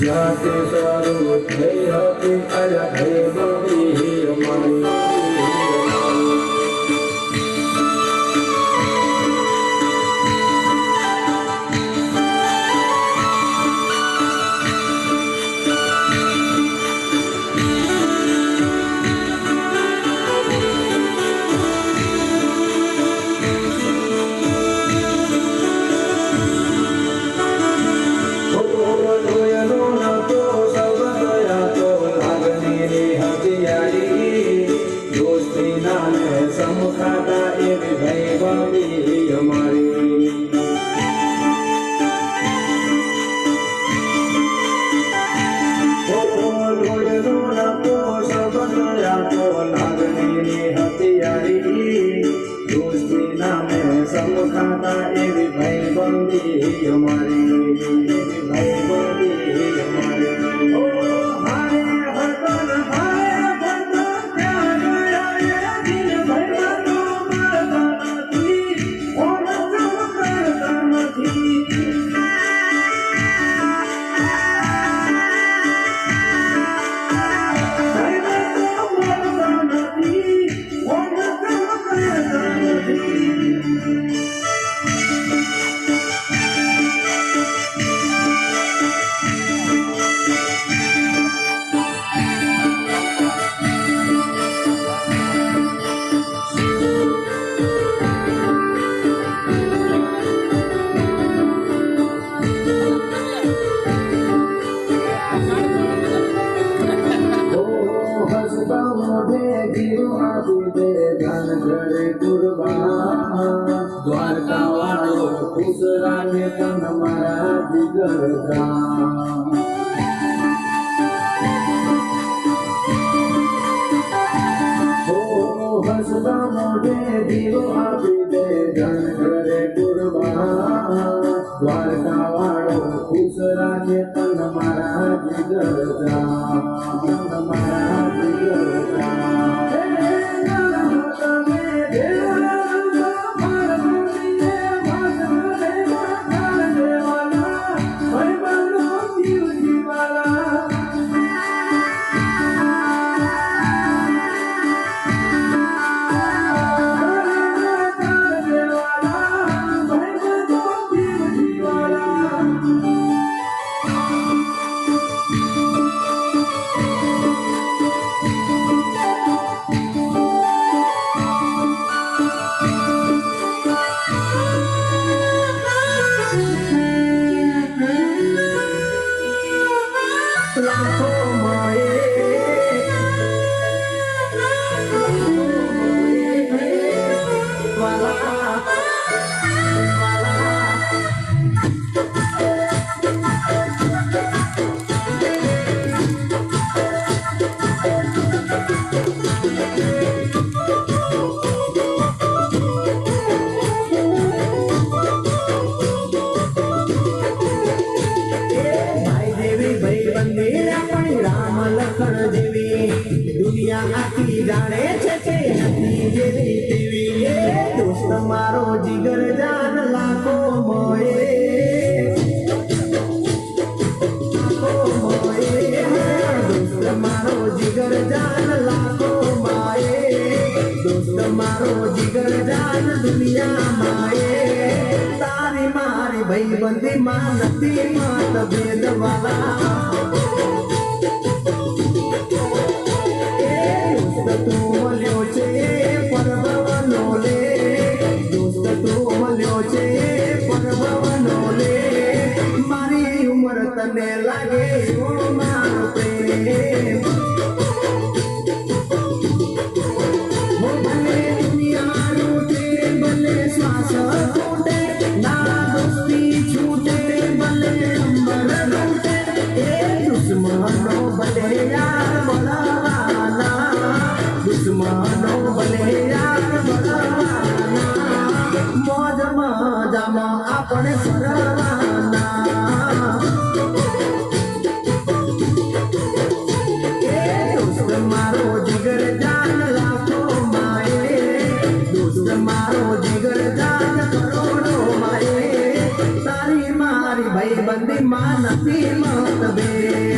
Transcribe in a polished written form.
जाते स्वरूप है होते अलग है बड़ी हमारी द्वारका वालो खुश राखे तन मारा जिगर हसदा मोढ़े दीरो आपी दे धन करे कुर्बान द्वारका वालो खुश राखे तन मारा जिगर मारा जिगर आखी जाने छे नथी जेवी तेवी दोस्त मारो जिगर जान लाखो मोए दोस्त मारो जिगर जान लाखो माए दोस्त मारो जिगर जान दुनिया माए तारी मारी भाई बंदी मां नथी मात भेद वाला तू मल्यो छे परभवनो ले दोस्त तू मल्यो छे परभवनो ले मारी उम्र तने लागे ओ मारो प्रेम वो भले दुनिया लूटे भले श्वास छूटे ना दोस्ती छूटे भले अंबर लूटे ए दुश्मनो भले यार बड़ावाना दुश्मनो भले यार बड़ावाना मौज मजामा अपने करवाना दोस्त मारो जिगर जान लाखो माए दोस्त मारो जिगर जान करोड़ માં નથી મતભેદ